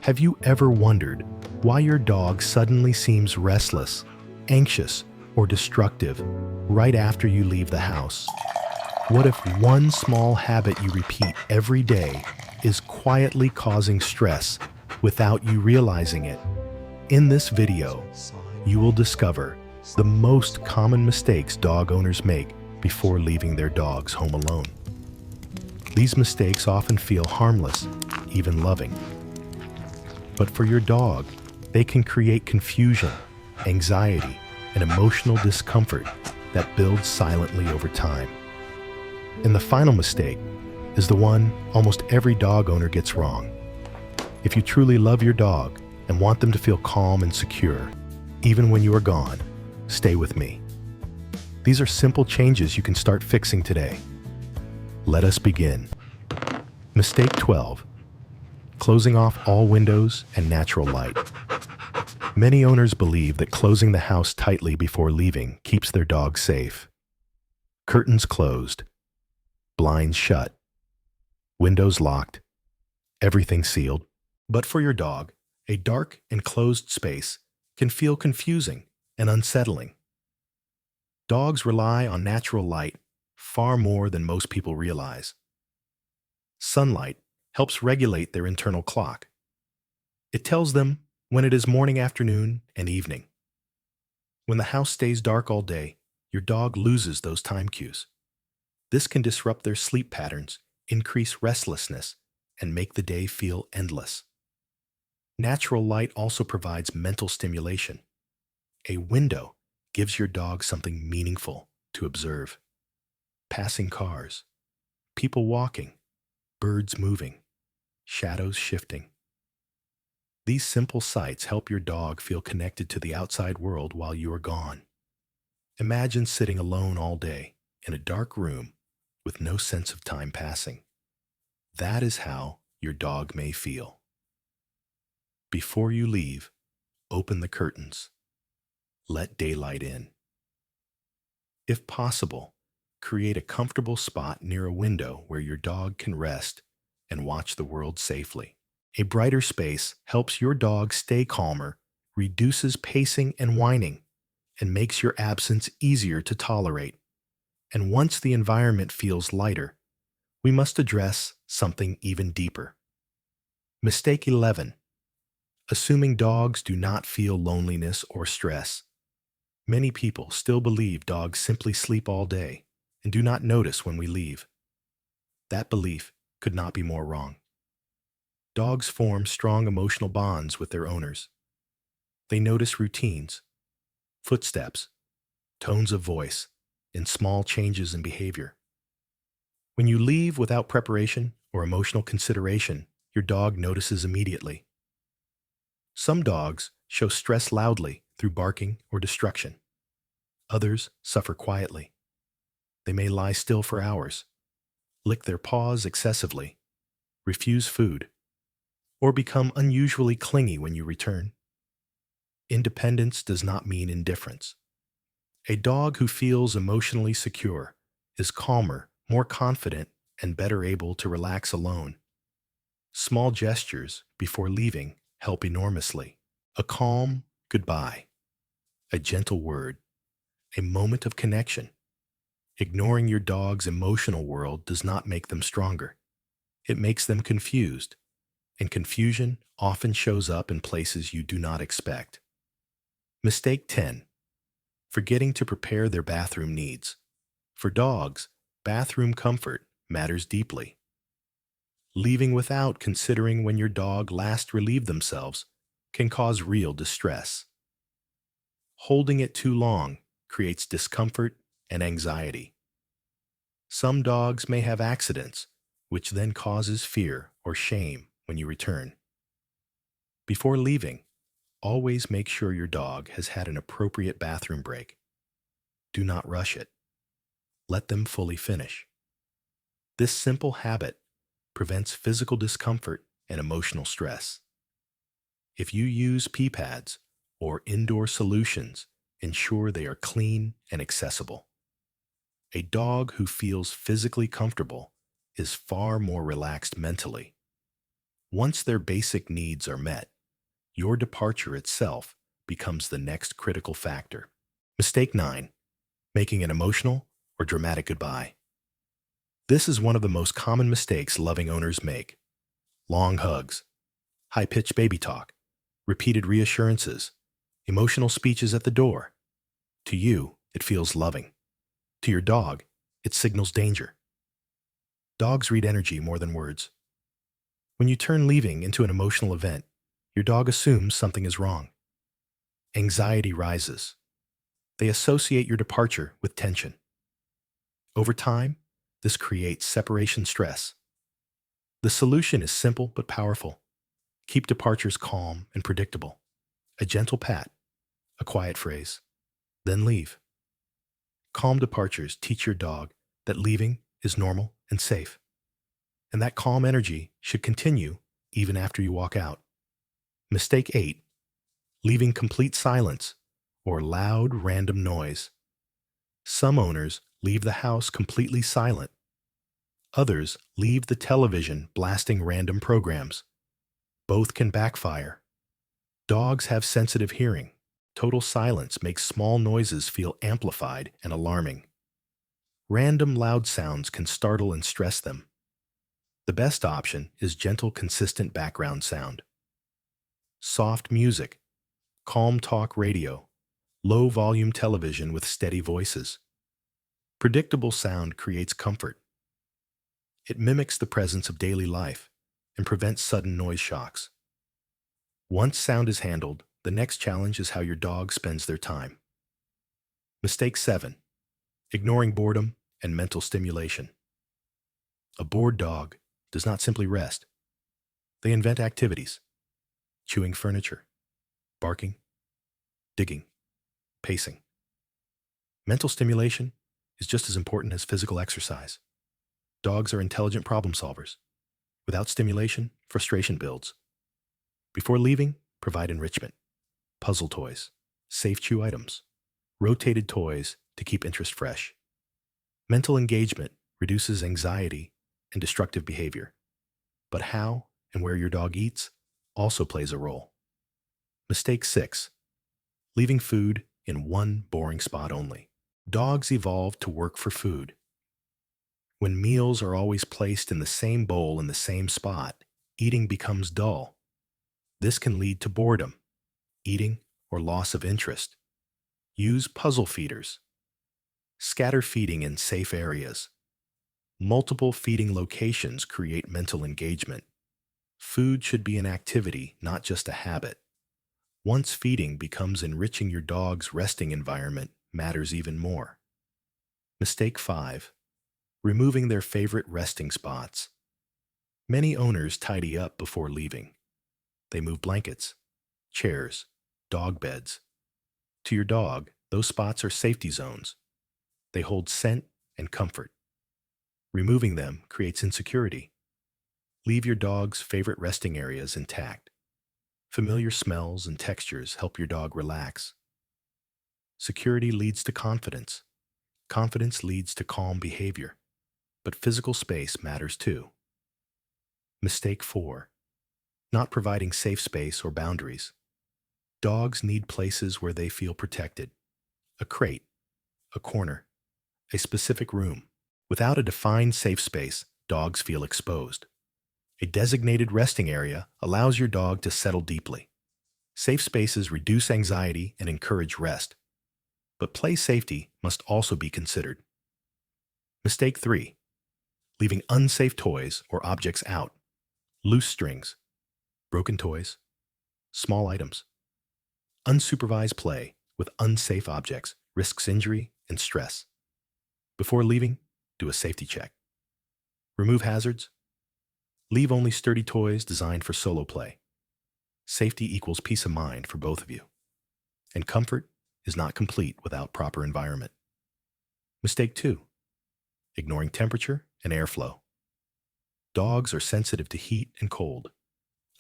Have you ever wondered why your dog suddenly seems restless, anxious, or destructive right after you leave the house? What if one small habit you repeat every day is quietly causing stress without you realizing it? In this video, you will discover the most common mistakes dog owners make before leaving their dogs home alone. These mistakes often feel harmless, even loving. But for your dog, they can create confusion, anxiety, and emotional discomfort that builds silently over time. And the final mistake is the one almost every dog owner gets wrong. If you truly love your dog and want them to feel calm and secure, even when you are gone, stay with me. These are simple changes you can start fixing today. Let us begin. Mistake 12. Closing off all windows and natural light. Many owners believe that closing the house tightly before leaving keeps their dog safe. Curtains closed, blinds shut, windows locked, everything sealed. But for your dog, a dark and closed space can feel confusing and unsettling. Dogs rely on natural light far more than most people realize. Sunlight helps regulate their internal clock. It tells them when it is morning, afternoon, and evening. When the house stays dark all day, your dog loses those time cues. This can disrupt their sleep patterns, increase restlessness, and make the day feel endless. Natural light also provides mental stimulation. A window gives your dog something meaningful to observe. Passing cars, people walking, birds moving, shadows shifting. These simple sights help your dog feel connected to the outside world while you are gone. Imagine sitting alone all day in a dark room with no sense of time passing. That is how your dog may feel. Before you leave, open the curtains. Let daylight in. If possible, create a comfortable spot near a window where your dog can rest and watch the world safely. A brighter space helps your dog stay calmer, reduces pacing and whining, and makes your absence easier to tolerate. And once the environment feels lighter, we must address something even deeper. Mistake 11. Assuming dogs do not feel loneliness or stress. Many people still believe dogs simply sleep all day and do not notice when we leave. That belief could not be more wrong. Dogs form strong emotional bonds with their owners. They notice routines, footsteps, tones of voice, and small changes in behavior. When you leave without preparation or emotional consideration, your dog notices immediately. Some dogs show stress loudly through barking or destruction. Others suffer quietly. They may lie still for hours, lick their paws excessively, refuse food, or become unusually clingy when you return. Independence does not mean indifference. A dog who feels emotionally secure is calmer, more confident, and better able to relax alone. Small gestures before leaving help enormously. A calm goodbye, a gentle word, a moment of connection. Ignoring your dog's emotional world does not make them stronger. It makes them confused, and confusion often shows up in places you do not expect. Mistake 10. Forgetting to prepare their bathroom needs. For dogs, bathroom comfort matters deeply. Leaving without considering when your dog last relieved themselves can cause real distress. Holding it too long creates discomfort and anxiety. Some dogs may have accidents, which then causes fear or shame when you return. Before leaving, always make sure your dog has had an appropriate bathroom break. Do not rush it. Let them fully finish. This simple habit prevents physical discomfort and emotional stress. If you use pee pads or indoor solutions, ensure they are clean and accessible. A dog who feels physically comfortable is far more relaxed mentally. Once their basic needs are met, your departure itself becomes the next critical factor. Mistake 9. Making an emotional or dramatic goodbye. This is one of the most common mistakes loving owners make. Long hugs, high-pitched baby talk, repeated reassurances, emotional speeches at the door. To you, it feels loving. To your dog, it signals danger. Dogs read energy more than words. When you turn leaving into an emotional event, your dog assumes something is wrong. Anxiety rises. They associate your departure with tension. Over time, this creates separation stress. The solution is simple but powerful. Keep departures calm and predictable. A gentle pat, a quiet phrase, then leave. Calm departures teach your dog that leaving is normal and safe, and that calm energy should continue even after you walk out. Mistake 8. Leaving complete silence or loud random noise. Some owners leave the house completely silent. Others leave the television blasting random programs. Both can backfire. Dogs have sensitive hearing. Total silence makes small noises feel amplified and alarming. Random loud sounds can startle and stress them. The best option is gentle, consistent background sound. Soft music, calm talk radio, low volume television with steady voices. Predictable sound creates comfort. It mimics the presence of daily life and prevents sudden noise shocks. Once sound is handled, the next challenge is how your dog spends their time. Mistake 7. Ignoring boredom and mental stimulation. A bored dog does not simply rest. They invent activities: chewing furniture, barking, digging, pacing. Mental stimulation is just as important as physical exercise. Dogs are intelligent problem solvers. Without stimulation, frustration builds. Before leaving, provide enrichment: puzzle toys, safe chew items, rotated toys to keep interest fresh. Mental engagement reduces anxiety and destructive behavior. But how and where your dog eats also plays a role. Mistake 6. Leaving food in one boring spot only. Dogs evolved to work for food. When meals are always placed in the same bowl in the same spot, eating becomes dull. This can lead to boredom, eating, or loss of interest. Use puzzle feeders. Scatter feeding in safe areas. Multiple feeding locations create mental engagement. Food should be an activity, not just a habit. Once feeding becomes enriching your dog's resting environment matters even more. Mistake 5. Removing their favorite resting spots. Many owners tidy up before leaving. They move blankets, chairs, dog beds. To your dog, those spots are safety zones. They hold scent and comfort. Removing them creates insecurity. Leave your dog's favorite resting areas intact. Familiar smells and textures help your dog relax. Security leads to confidence. Confidence leads to calm behavior. But physical space matters too. Mistake 4. Not providing safe space or boundaries. Dogs need places where they feel protected. A crate, a corner, a specific room. Without a defined safe space, dogs feel exposed. A designated resting area allows your dog to settle deeply. Safe spaces reduce anxiety and encourage rest. But play safety must also be considered. Mistake 3. Leaving unsafe toys or objects out. Loose strings, broken toys, small items. Unsupervised play with unsafe objects risks injury and stress. Before leaving, do a safety check. Remove hazards. Leave only sturdy toys designed for solo play. Safety equals peace of mind for both of you. And comfort is not complete without proper environment. Mistake 2. Ignoring temperature and airflow. Dogs are sensitive to heat and cold.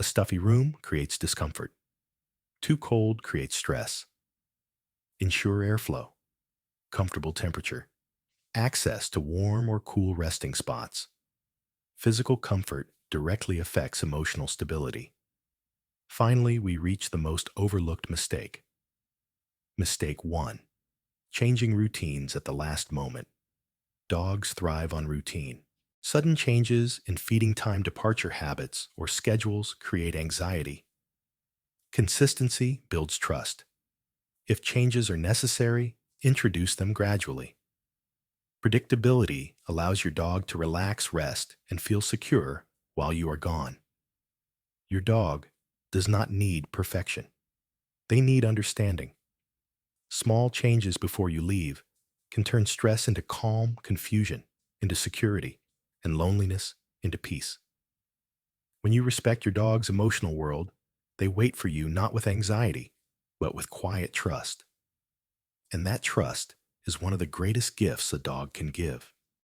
A stuffy room creates discomfort. Too cold creates stress. Ensure airflow, comfortable temperature, access to warm or cool resting spots. Physical comfort directly affects emotional stability. Finally, we reach the most overlooked mistake. Mistake 1. Changing routines at the last moment. Dogs thrive on routine. Sudden changes in feeding time departure habits or schedules create anxiety. Consistency builds trust. If changes are necessary, introduce them gradually. Predictability allows your dog to relax, rest, and feel secure while you are gone. Your dog does not need perfection. They need understanding. Small changes before you leave can turn stress into calm, confusion into security, and loneliness into peace. When you respect your dog's emotional world, they wait for you not with anxiety, but with quiet trust. And that trust is one of the greatest gifts a dog can give.